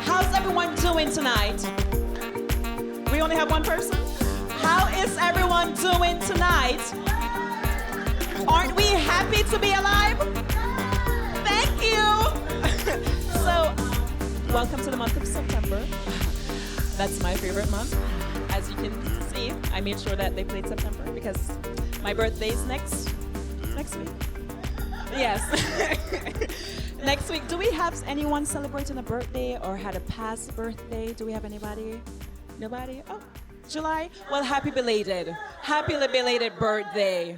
How's everyone doing tonight? We only have one person? How is everyone doing tonight? Aren't we happy to be alive? Thank you. So, welcome to the month of September. That's my favorite month. As you can see, I made sure that they played September because my birthday's next week. Yes. Next week. Do we have anyone celebrating a birthday or had a past birthday? Do we have anybody? Nobody? Oh, July? Well, happy belated birthday.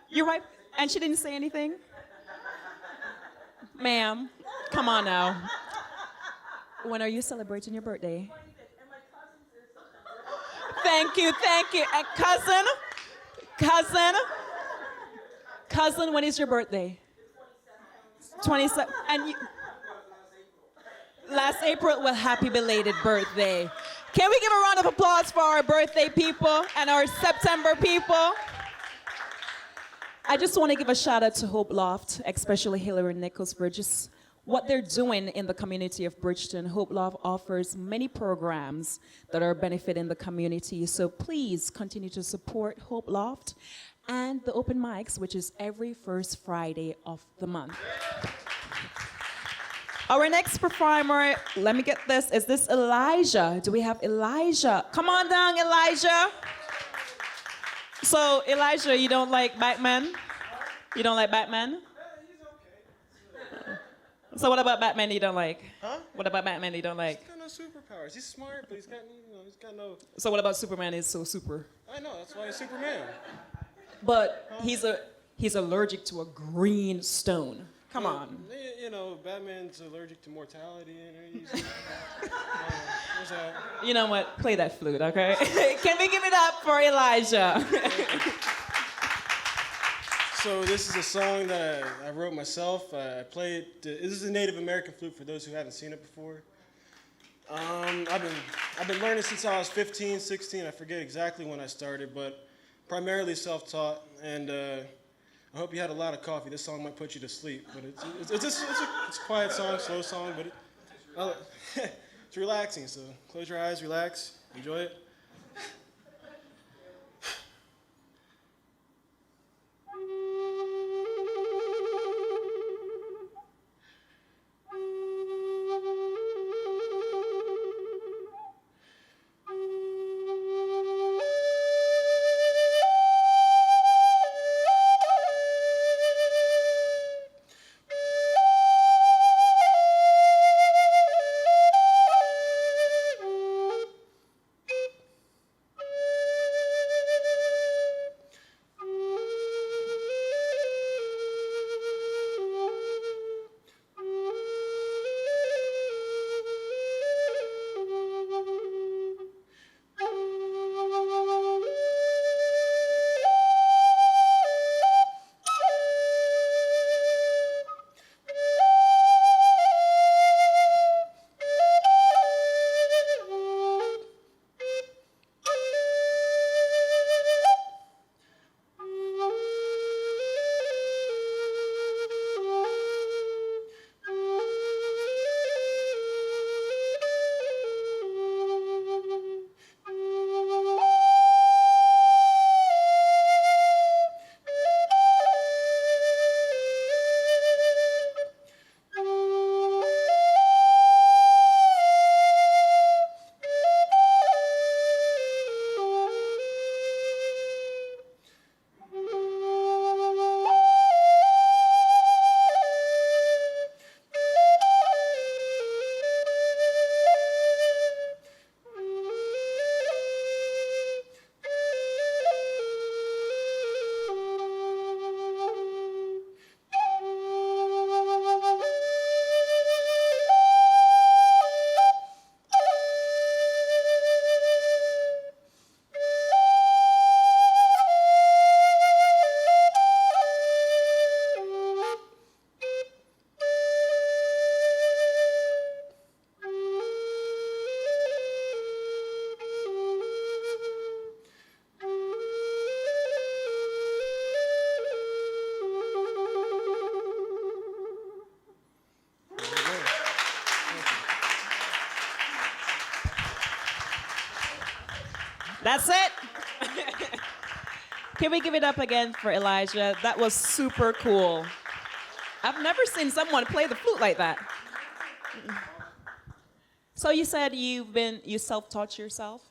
You're right. And she didn't say anything? Ma'am, come on now. When are you celebrating your birthday? Thank you. And cousin, when is your birthday? 27. And you, last April. Well, happy belated birthday. Can we give a round of applause for our birthday people and our September people? I just want to give a shout out to Hopeloft, especially Hillary Nichols for just what they're doing in the community of Bridgeton. Hopeloft offers many programs that are benefiting the community. So please continue to support Hopeloft and the open mics, which is every first Friday of the month. Our next performer, let me get this. Is this Elijah? Do we have Elijah? Come on down, Elijah. So, Elijah, you don't like Batman? You don't like Batman? So what about Batman you don't like? Huh? What about Batman you don't like? He's got no superpowers. He's smart, but he's got no... So what about Superman is so super? I know, that's why he's Superman. But he's allergic to a green stone. Come on. You know, Batman's allergic to mortality. And he's, you know what? Play that flute, okay? Can we give it up for Elijah? So this is a song that I wrote myself. I played. This is a Native American flute for those who haven't seen it before. I've been learning since I was 15, 16. I forget exactly when I started, but primarily self-taught. And I hope you had a lot of coffee. This song might put you to sleep, but it's a quiet song, slow song, but it's relaxing. So close your eyes, relax, enjoy it. That's it. Can we give it up again for Elijah? That was super cool. I've never seen someone play the flute like that. So you said you self-taught yourself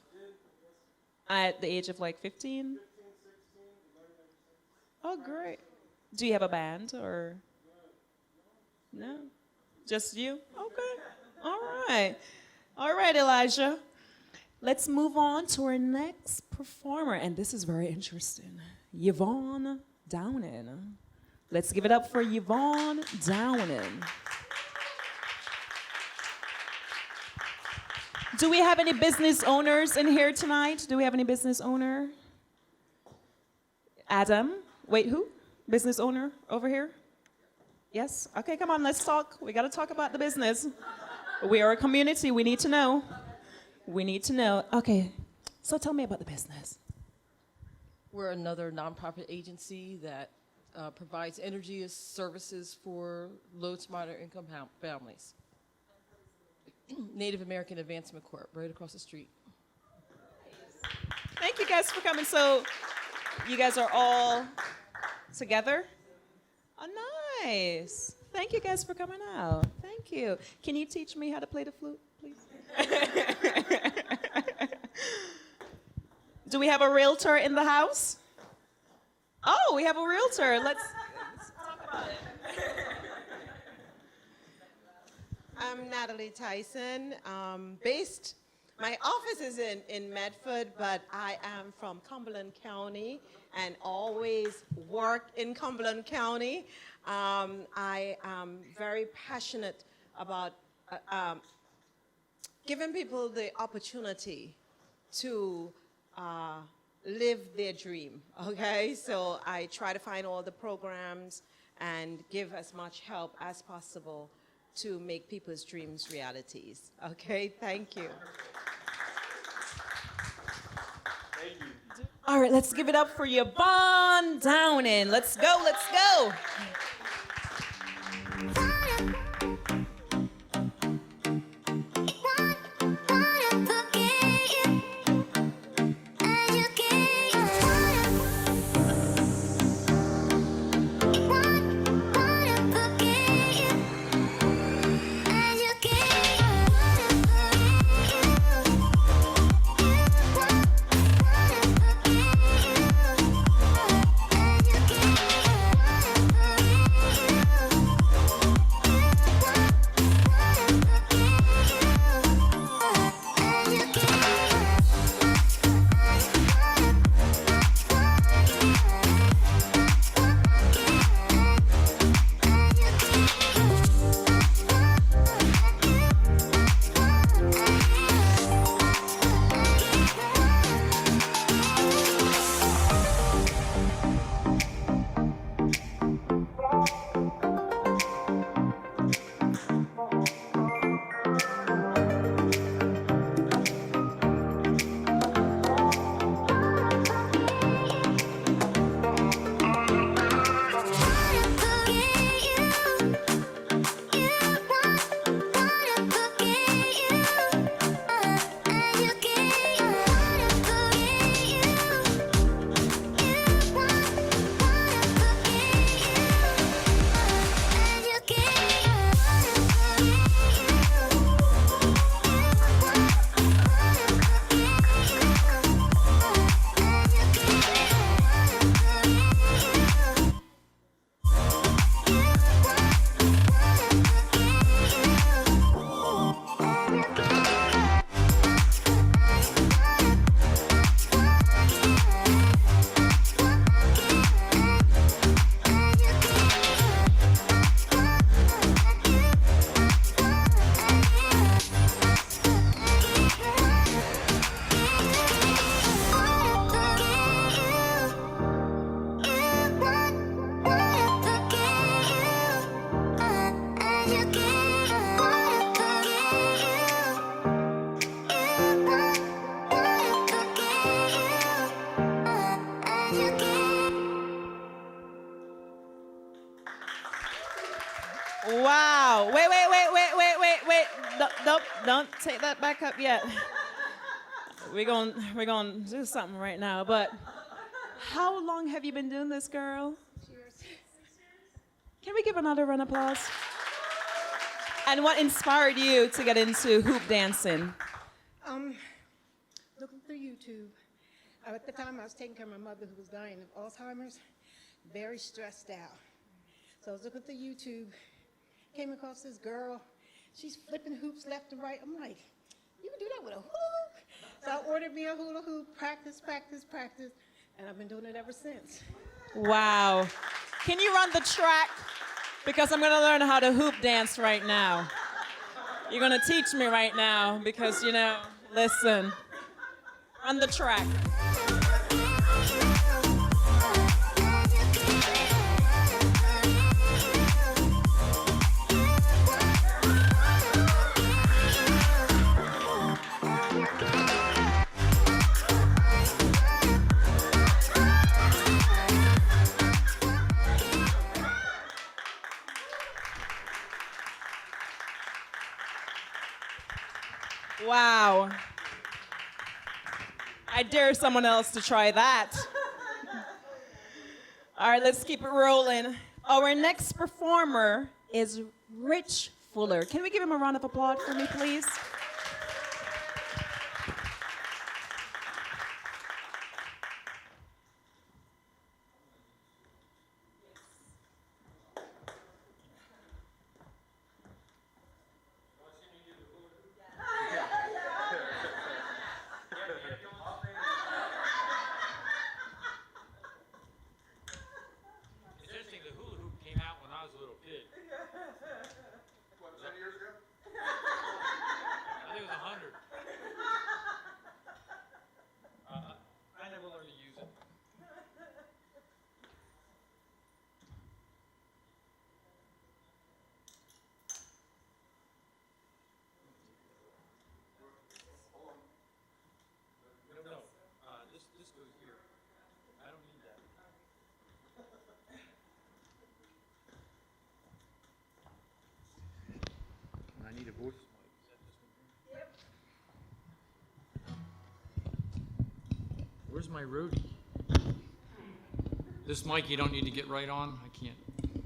at the age of like 15? Oh, great. Do you have a band or? No? Just you? Okay. All right. All right, Elijah. Let's move on to our next performer. And this is very interesting. Yvonne Downing. Let's give it up for Yvonne Downing. Do we have any business owners in here tonight? Do we have any business owner? Adam? Wait, who? Business owner over here? Yes? Okay, come on, let's talk. We got to talk about the business. We are a community. We need to know. We need to know. Okay, so tell me about the business. We're another nonprofit agency that provides energy services for low to moderate income families. Native American Advancement Corp, right across the street. Thank you guys for coming. So you guys are all together? Oh, nice. Thank you guys for coming out. Thank you. Can you teach me how to play the flute, please? Do we have a realtor in the house? Oh, we have a realtor. Let's talk about it. I'm Natalie Tyson. My office is in Medford, but I am from Cumberland County and always worked in Cumberland County. I am very passionate about giving people the opportunity to live their dream, okay? So I try to find all the programs and give as much help as possible to make people's dreams realities, okay? Thank you. All right, let's give it up for Yvonne Downing. Let's go, let's go. Wow. Wait. Don't take that back up yet. we're gonna do something right now. But how long have you been doing this, girl? Can we give another round of applause? And what inspired you to get into hoop dancing? Looking through YouTube. At the time, I was taking care of my mother who was dying of Alzheimer's, very stressed out. So I was looking through YouTube, came across this girl. She's flipping hoops left and right. I'm like, you can do that with a hoop? So I ordered me a hula hoop, practice, and I've been doing it ever since. Wow. Can you run the track? Because I'm gonna learn how to hoop dance right now. You're gonna teach me right now because, listen, run the track. Wow. I dare someone else to try that. All right, let's keep it rolling. Our next performer is Rich Fuller. Can we give him a round of applause for me, please? I need a voice mic. Where's my roadie? This mic you don't need to get right on? I can't.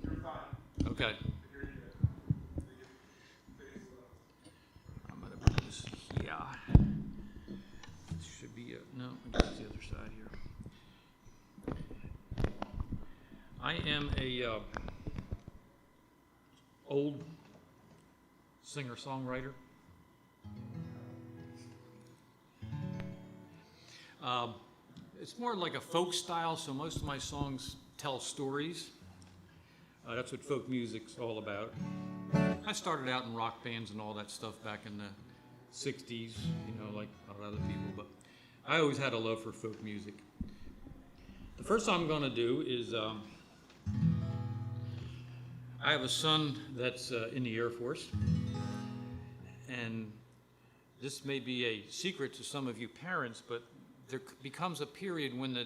You're fine. Okay. I'm gonna put this here. This should be no, I guess the other side here. I am a old singer-songwriter. It's more like a folk style, so most of my songs tell stories. That's what folk music's all about. I started out in rock bands and all that stuff back in the 60s, like a lot of other people, but I always had a love for folk music. The first song I'm going to do is, I have a son that's in the Air Force, and this may be a secret to some of you parents, but there becomes a period when the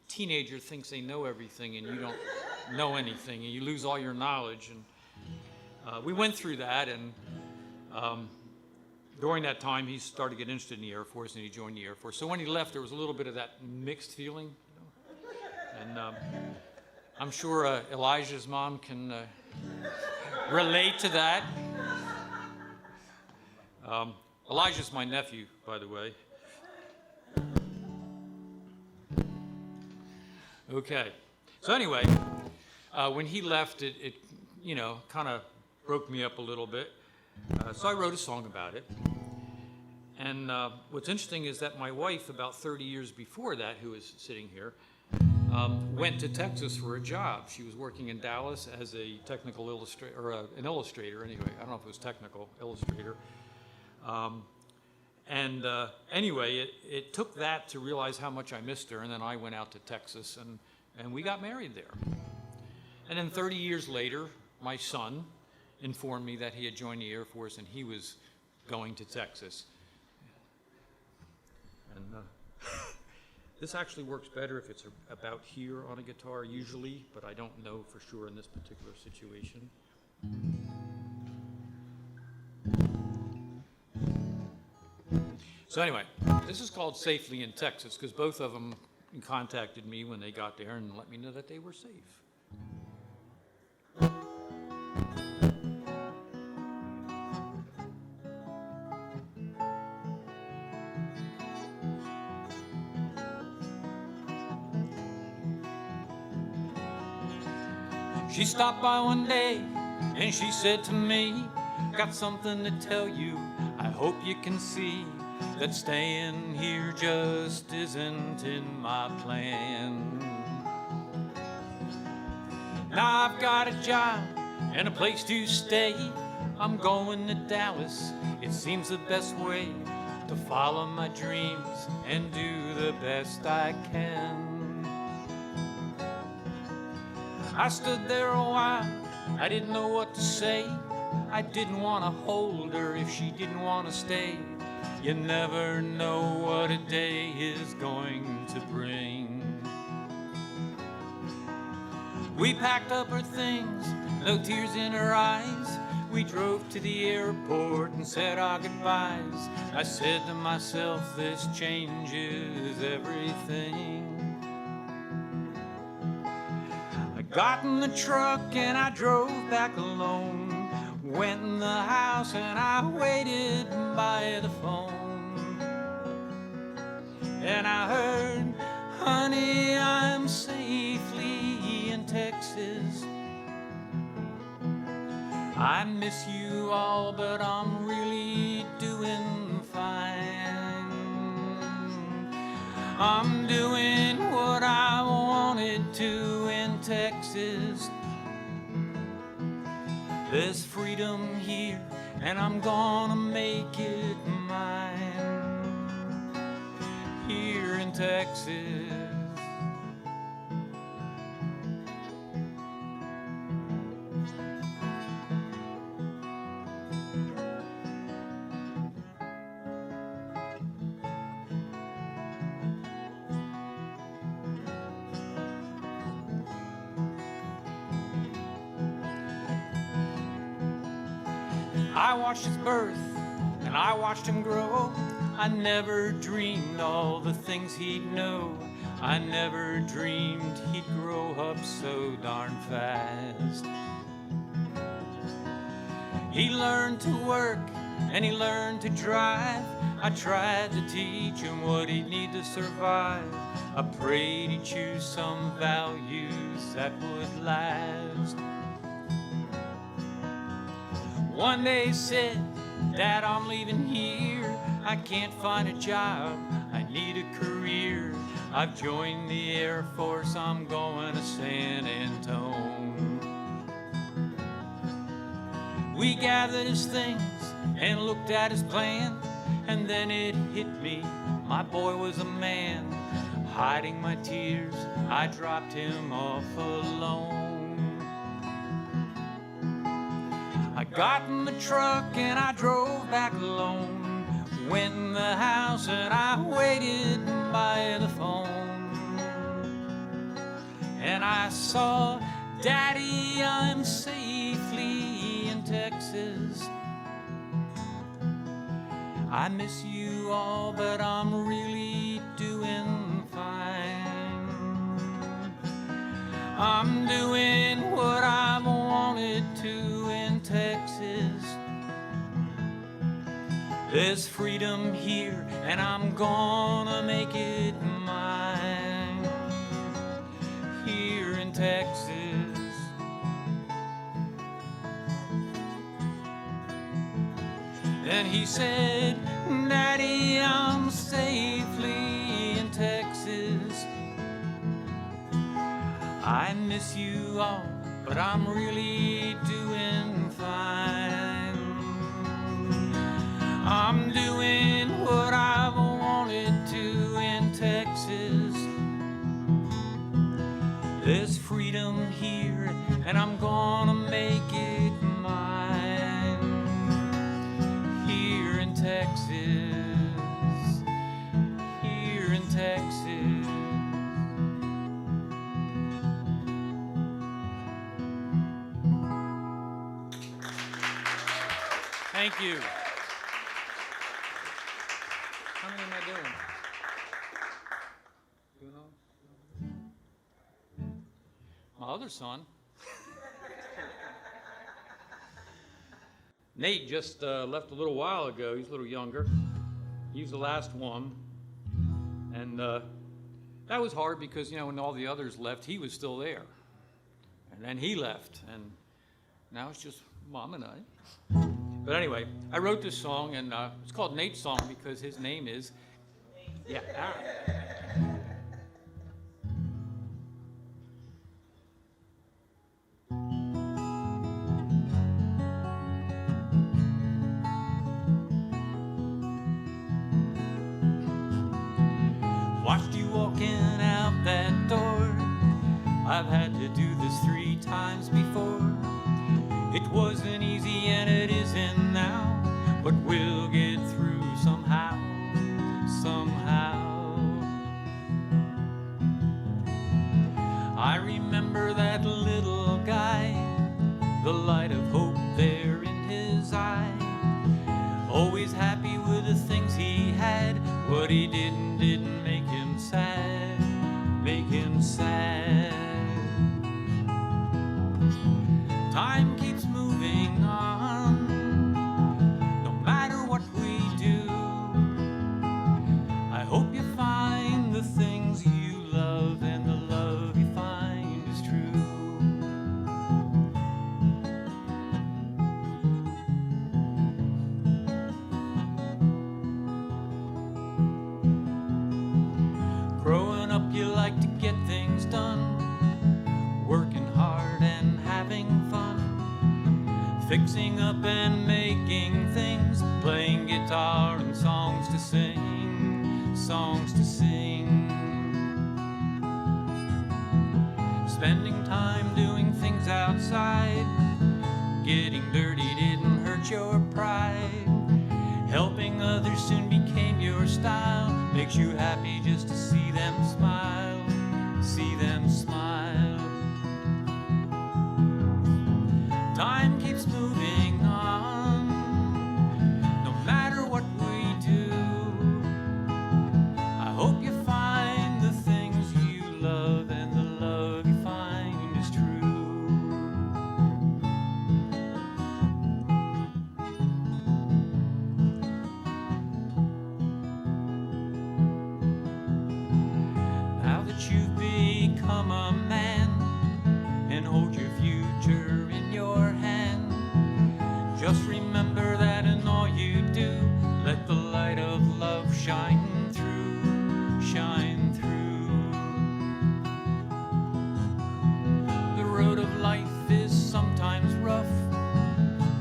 teenager thinks they know everything and you don't know anything, and you lose all your knowledge. And we went through that, and during that time he started to get interested in the Air Force, and he joined the Air Force. So when he left, there was a little bit of that mixed feeling. And I'm sure Elijah's mom can relate to that. Elijah's my nephew, by the way. Okay. So anyway, when he left, it kind of broke me up a little bit. So I wrote a song about it. And what's interesting is that my wife, about 30 years before that, who is sitting here, went to Texas for a job. She was working in Dallas as a technical illustrator, or an illustrator anyway. I don't know if it was technical, illustrator. Anyway, it took that to realize how much I missed her, and then I went out to Texas, and we got married there. And then 30 years later, my son informed me that he had joined the Air Force and he was going to Texas. And this actually works better if it's about here on a guitar usually, but I don't know for sure in this particular situation. So anyway, This is called Safely in Texas, because both of them contacted me when they got there and let me know that they were safe. She stopped by one day and she said to me, got something to tell you, I hope you can see that staying here just isn't in my plan. Now I've got a job and a place to stay. I'm going to Dallas, it seems the best way to follow my dreams and do the best I can. I stood there a while, I didn't know what to say. I didn't want to hold her if she didn't want to stay. You never know what a day is going to bring. We packed up her things, no tears in her eyes. We drove to the airport and said our goodbyes. I said to myself, this changes everything. Got in the truck and I drove back alone. Went in the house and I waited by the phone. And I heard, honey, I'm safely in Texas. I miss you all, but I'm really doing fine. I'm doing what I wanted to in Texas. There's freedom here, and I'm gonna make it mine. Here in Texas. I watched his birth and I watched him grow. I never dreamed all the things he'd know. I never dreamed he'd grow up so darn fast. He learned to work and he learned to drive. I tried to teach him what he'd need to survive. I prayed he'd choose some values that would last. One day he said, Dad, I'm leaving here. I can't find a job, I need a career. I've joined the Air Force, I'm going to San Antone. We gathered his things and looked at his plan, and then it hit me, my boy was a man. Hiding my tears, I dropped him off alone. I got in the truck and I drove back alone. Went in the house and I waited by the phone. And I saw, Daddy, I'm safely in Texas. I miss you all, but I'm really doing fine. I'm doing what I've wanted to in Texas. There's freedom here, and I'm gonna make it mine. Here in Texas. And he said, Daddy, I'm safely in Texas. I miss you all, but I'm really doing fine. I'm doing what I've wanted to in Texas. There's freedom here, and I'm gonna make it mine. Here in Texas, here in Texas. Thank you. How many am I doing? other son. Nate just left a little while ago. He's a little younger. He was the last one. And that was hard because, you know, when all the others left, he was still there. And then he left, and now it's just Mom and I. But anyway, I wrote this song, and it's called Nate's Song because his name is, yeah, Aaron. Watched you walking out that door. I've had to do this 3 times before. It wasn't easy and it isn't now, but we'll get through somehow, somehow. I remember that little guy, the light of hope there in his eye. Always happy with the things he had. What he didn't make him sad, make him sad. Time keeps moving on, no matter what we do. I hope you find the things you love and the love you find is true. Growing up, you like to get things done, working hard and having fun, fixing up and making things, playing guitar and songs to sing, songs to sing. Spending time doing things outside, getting dirty didn't hurt your pride. Helping others soon became your style, makes you happy just to see them smile, see them smile. Time keeps moving on, no matter what we do. I hope you find the things you love and the love you find is true. Now that you've become a man and hold your future in your hand, just remember that in all you do, let the light of love shine through, shine through. The road of life is sometimes rough,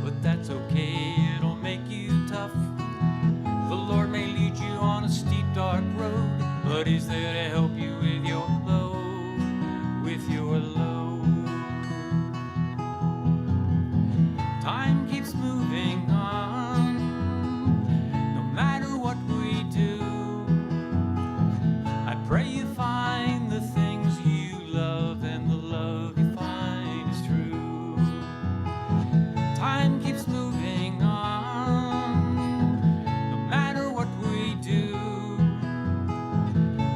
but that's okay, it'll make you tough. The Lord may lead you on a steep, dark road, but He's there to help you with your load, with your load. Time keeps moving on, no matter what we do. I pray you find the things you love and the love you find is true. Time keeps moving on, no matter what we do.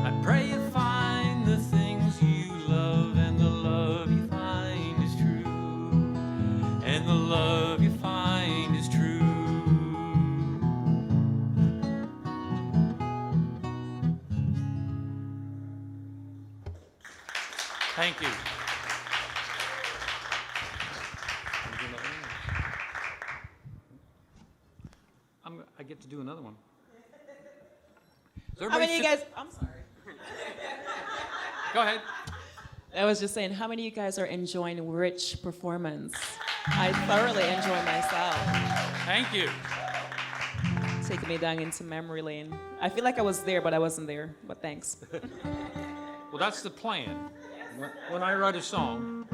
I pray you find the things you love and the love you find is true, and the love you find is true. Thank you. I get to do another one. How many of you guys? I'm sorry. Go ahead. I was just saying, how many of you guys are enjoying rich performance? I thoroughly enjoy myself. Thank you. Taking me down into memory lane. I feel like I was there, but I wasn't there. But thanks. Well, that's the plan. When I write a song,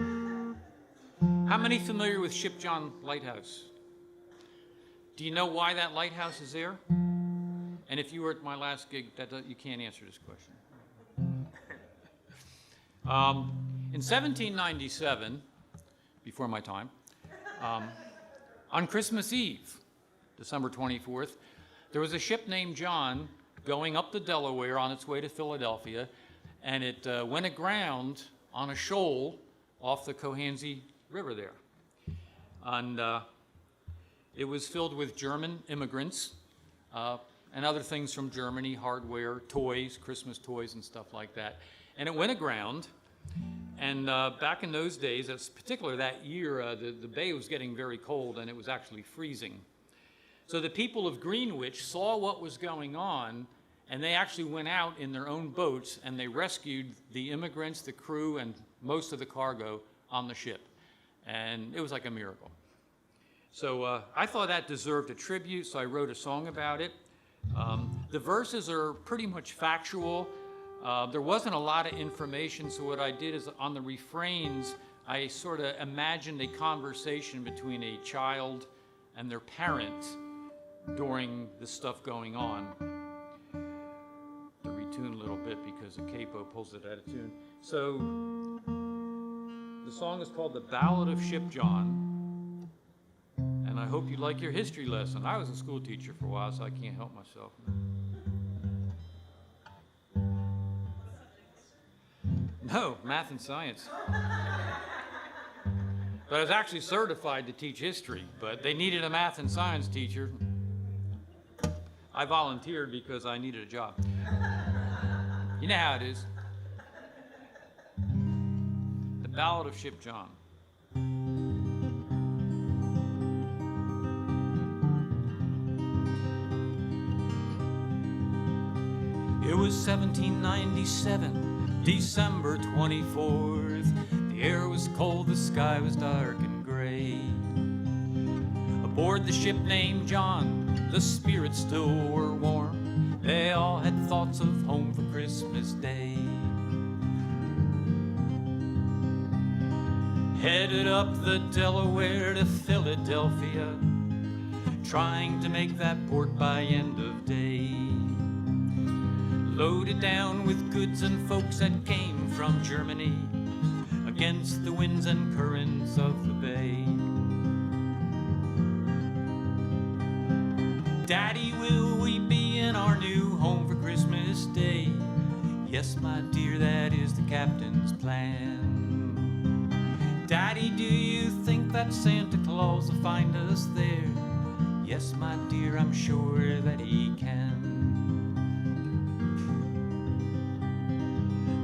how many familiar with Ship John Lighthouse? Do you know why that lighthouse is there? And if you were at my last gig, you can't answer this question. In 1797, before my time, on Christmas Eve, December 24th, there was a ship named John going up the Delaware on its way to Philadelphia, and it went aground on a shoal off the Cohansey River there. And it was filled with German immigrants and other things from Germany, hardware, toys, Christmas toys and stuff like that. And it went aground. And back in those days, particularly that year, the bay was getting very cold and it was actually freezing. So the people of Greenwich saw what was going on, and they actually went out in their own boats and they rescued the immigrants, the crew, and most of the cargo on the ship. And it was like a miracle. So I thought that deserved a tribute, so I wrote a song about it. The verses are pretty much factual. There wasn't a lot of information, so what I did is on the refrains, I sort of imagined a conversation between a child and their parent during the stuff going on. To retune a little bit because the capo pulls it out of tune. So the song is called The Ballad of Ship John, and I hope you like your history lesson. I was a school teacher for a while, so I can't help myself. No, math and science. But I was actually certified to teach history, but they needed a math and science teacher. I volunteered because I needed a job. You know how it is. The Ballad of Ship John. It was 1797, December 24th. The air was cold, the sky was dark and gray. Aboard the ship named John, the spirits still were warm. They all had thoughts of home for Christmas Day. Headed up the Delaware to Philadelphia, trying to make that port by end of day. Loaded down with goods and folks that came from Germany, against the winds and currents of the bay. Daddy, will we be in our new home for Christmas Day? Yes, my dear, that is the captain's plan. Daddy, do you think that Santa Claus will find us there? Yes, my dear, I'm sure that he can.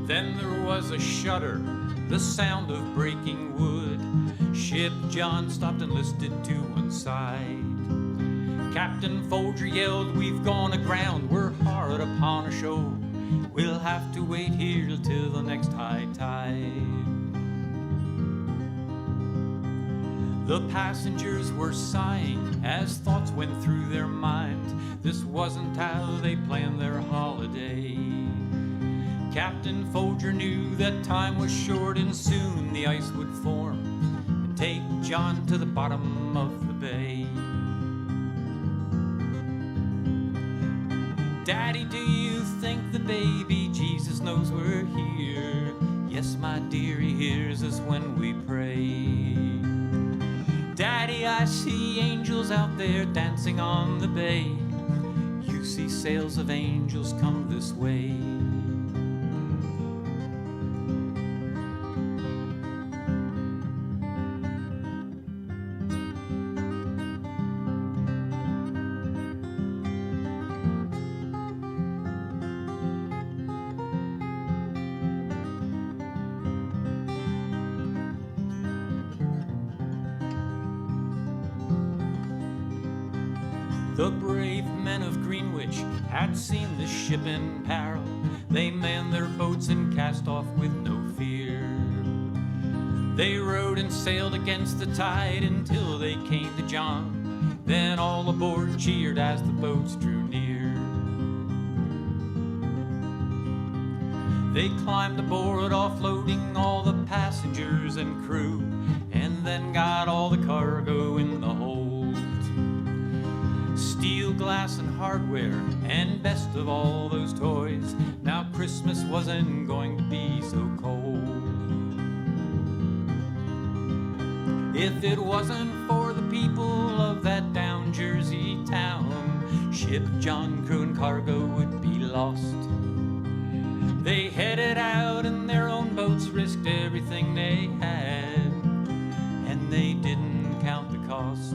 Then there was a shudder, the sound of breaking wood. Ship John stopped and listed to one side. Captain Folger yelled, "We've gone aground, we're hard upon a shoal. We'll have to wait here till the next high tide." The passengers were sighing as thoughts went through their minds. This wasn't how they planned their holiday. Captain Folger knew that time was short and soon the ice would form and take John to the bottom of the bay. Daddy, do you think the baby Jesus knows we're here? Yes, my dear, he hears us when we pray. Daddy, I see angels out there dancing on the bay. You see sails of angels come this way. The brave men of Greenwich had seen the ship in peril. They manned their boats and cast off with no fear. They rowed and sailed against the tide until they came to John. Then all aboard cheered as the boats drew near. They climbed aboard, offloading all the passengers and crew, and then got all the cargo in the hold. Steel, glass, and hardware, and best of all those toys. Now Christmas wasn't going to be so cold. If it wasn't for the people of that down Jersey town, Ship John, crew, and cargo would be lost. They headed out in their own boats, risked everything they had, and they didn't count the cost.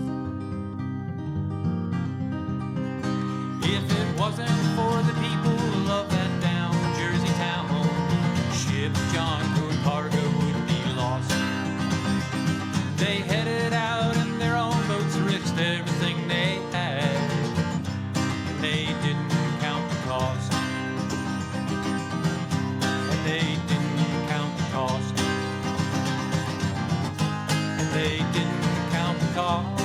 If it wasn't for the people of that down Jersey town, ship John Good cargo would be lost. They headed out in their own boats, risked everything they had, and they didn't count the cost. And they didn't count the cost. And they didn't count the cost.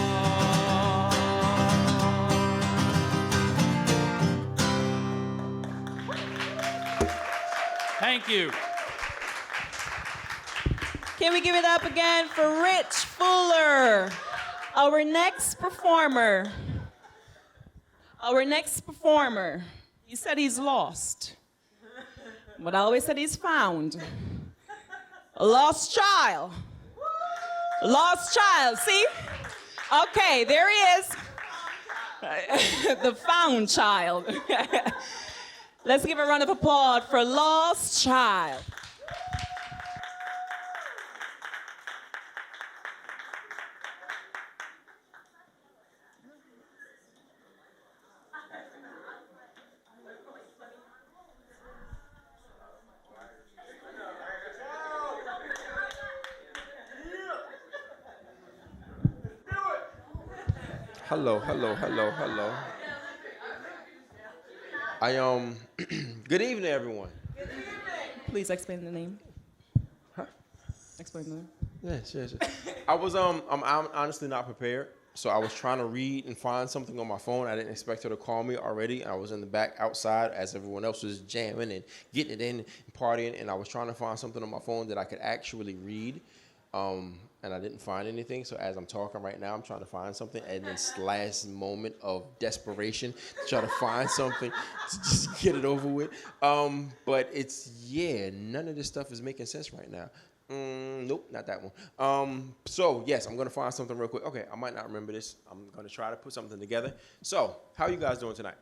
Thank you. Can we give it up again for Rich Fuller, our next performer? Our next performer. He said he's lost, but I always said he's found. A lost child. Lost child, see? Okay, there he is. The found child. Let's give a round of applause for Lost Child. Hello. Good evening, everyone. Please explain the name. Huh? Explain the name. Yes. I'm honestly not prepared. So I was trying to read and find something on my phone. I didn't expect her to call me already. I was in the back outside as everyone else was jamming and getting it in and partying. And I was trying to find something on my phone that I could actually read. And I didn't find anything. So as I'm talking right now, I'm trying to find something. And this last moment of desperation to try to find something to just get it over with. But none of this stuff is making sense right now. Nope, not that one. So yes, I'm gonna find something real quick. Okay, I might not remember this. I'm gonna try to put something together. So, how are you guys doing tonight?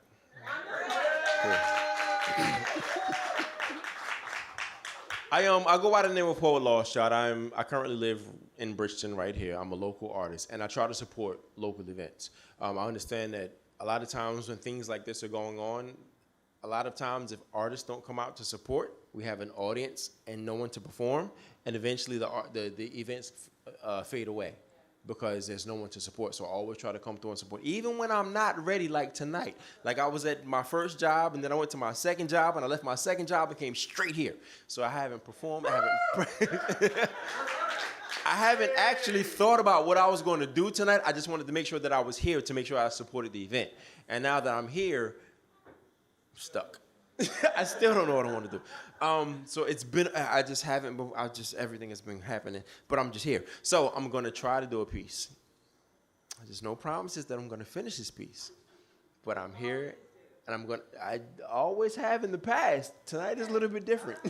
Cool. I go by the name of Hopeloft. I currently live in Bridgeton right here. I'm a local artist, and I try to support local events. I understand that a lot of times when things like this are going on, a lot of times if artists don't come out to support, we have an audience and no one to perform, and eventually the events fade away because there's no one to support. So I always try to come through and support, even when I'm not ready, like tonight. Like I was at my first job, and then I went to my second job, and I left my second job and came straight here. So I haven't performed. I haven't actually thought about what I was going to do tonight. I just wanted to make sure that I was here to make sure I supported the event. And now that I'm here, I'm stuck. I still don't know what I want to do. So it's been, everything has been happening, but I'm just here. So I'm going to try to do a piece. There's no promises that I'm going to finish this piece, but I'm here, and I always have in the past. Tonight is a little bit different.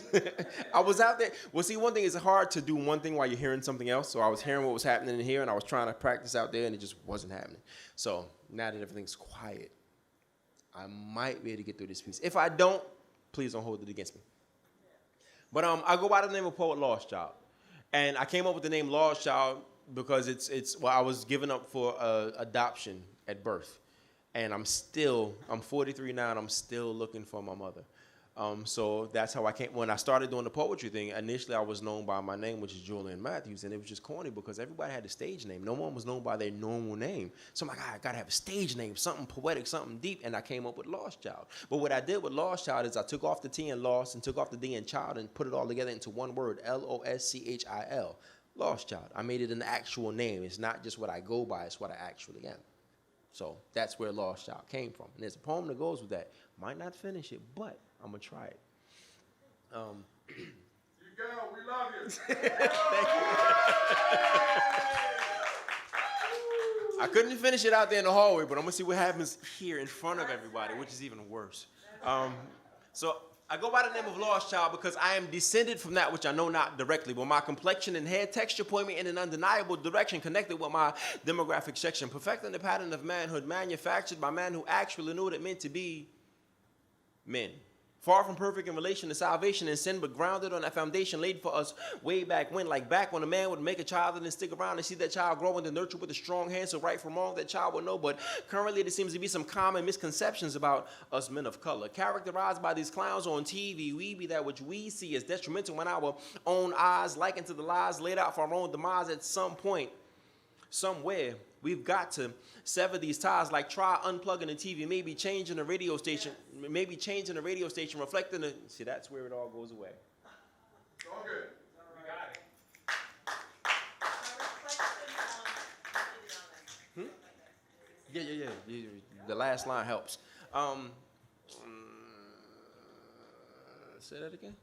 I was out there. Well, see, one thing is hard to do one thing while you're hearing something else. So I was hearing what was happening in here, and I was trying to practice out there, and it just wasn't happening. So now that everything's quiet, I might be able to get through this piece. If I don't, please don't hold it against me. But I go by the name of Poet Lost Child. And I came up with the name Lost Child because I was given up for adoption at birth. And I'm 43 now, and I'm still looking for my mother. So that's how I came. When I started doing the poetry thing, initially I was known by my name, which is Julian Matthews, and it was just corny because everybody had a stage name. No one was known by their normal name. So I'm like, I gotta have a stage name, something poetic, something deep, and I came up with Lost Child. But what I did with Lost Child is I took off the T in lost and took off the D in child and put it all together into one word, Loschil, Lost Child. I made it an actual name. It's not just what I go by, it's what I actually am. So that's where Lost Child came from. And there's a poem that goes with that. Might not finish it, but I'm going to try it. You go. We love you. Thank you. I couldn't finish it out there in the hallway, but I'm going to see what happens here in front of everybody, which is even worse. So I go by the name of Lost Child because I am descended from that which I know not directly, but my complexion and hair texture point me in an undeniable direction connected with my demographic section, perfecting the pattern of manhood manufactured by men who actually knew what it meant to be men. Far from perfect in relation to salvation and sin, but grounded on that foundation laid for us way back when. Like back when a man would make a child and then stick around and see that child grow and nurture with a strong hand, so right from wrong that child would know. But currently there seems to be some common misconceptions about us men of color. Characterized by these clowns on TV, we be that which we see as detrimental when our own eyes liken to the lies laid out for our own demise at some point, somewhere. We've got to sever these ties, like try unplugging the TV, maybe changing the radio station, reflecting the, see, that's where it all goes away. It's all good. We got it. Yeah. The last line helps. Say that again.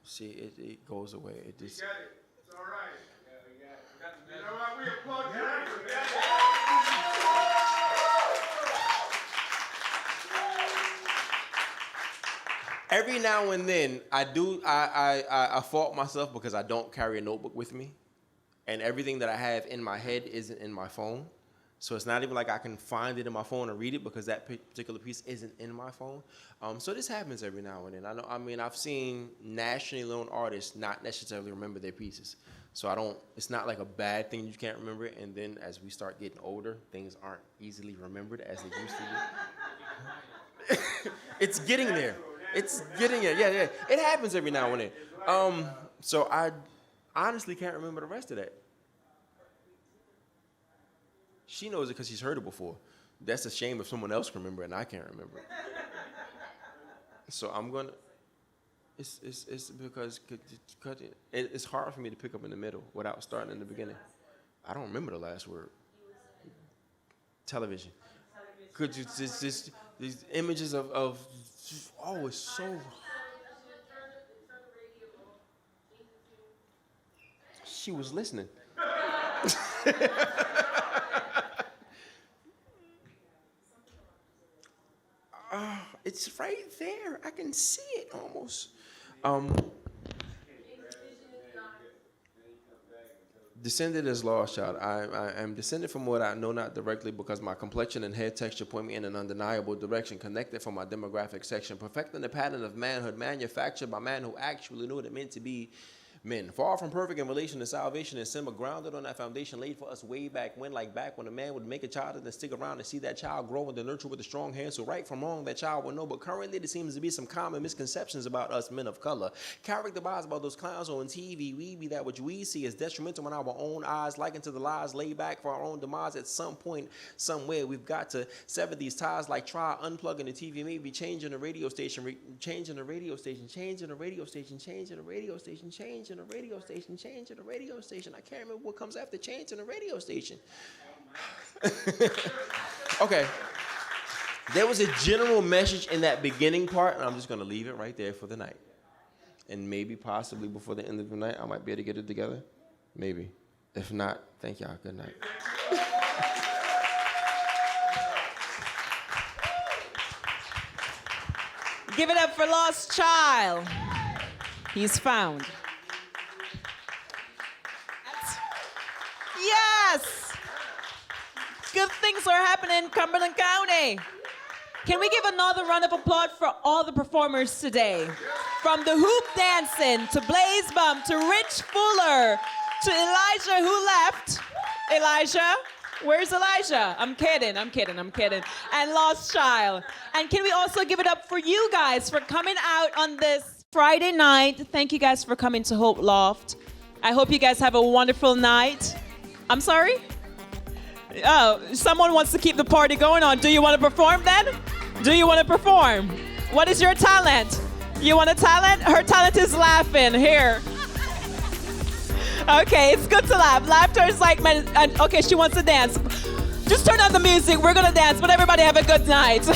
See, it goes away. It just. We got it. It's all right. Yeah, we got it. You know what? We applaud you. Every now and then, I fault myself because I don't carry a notebook with me, and everything that I have in my head isn't in my phone. So it's not even like I can find it in my phone and read it because that particular piece isn't in my phone. So this happens every now and then. I've seen nationally known artists not necessarily remember their pieces. So it's not like a bad thing you can't remember it. And then as we start getting older, things aren't easily remembered as they used to be. It's getting there. It's getting there. Yeah. It happens every now and then. So I honestly can't remember the rest of that. She knows it because she's heard it before. That's a shame if someone else can remember it and I can't remember it. So I'm gonna. It's because it's hard for me to pick up in the middle without starting in the beginning. I don't remember the last word. Television. Could you just these images of oh, it's so. She was listening. It's right there. I can see it almost. Descended as lost child. I am descended from what I know not directly because my complexion and hair texture point me in an undeniable direction, connected from my demographic section, perfecting the pattern of manhood manufactured by man who actually knew what it meant to be men. Far from perfect in relation to salvation and sin, but grounded on that foundation laid for us way back when, like back when a man would make a child and then stick around and see that child grow and then nurture with a strong hand, so right from wrong that child would know. But currently there seems to be some common misconceptions about us men of color. Characterized by those clowns on TV, we be that which we see as detrimental when our own eyes liken to the lies laid back for our own demise at some point, somewhere. We've got to sever these ties, like try unplugging the TV, maybe changing the radio station, changing the radio station, changing the radio station, changing the radio station, changing the radio station, changing the radio station. I can't remember what comes after changing the radio station. Okay. There was a general message in that beginning part, and I'm just going to leave it right there for the night. And maybe, possibly, before the end of the night, I might be able to get it together. Maybe. If not, thank y'all. Good night. Give it up for Lost Child. He's found. Yes! Good things are happening in Cumberland County. Can we give another round of applause for all the performers today? From the hoop dancing, to Blaze Bump, to Rich Fuller, to Elijah who left. Elijah? Where's Elijah? I'm kidding. And Lost Child. And can we also give it up for you guys for coming out on this Friday night? Thank you guys for coming to Hopeloft. I hope you guys have a wonderful night. I'm sorry? Oh, someone wants to keep the party going on. Do you want to perform then? Do you want to perform? What is your talent? You want a talent? Her talent is laughing. Here. Okay, it's good to laugh. Laughter is like, okay, she wants to dance. Just turn on the music. We're going to dance, but everybody have a good night.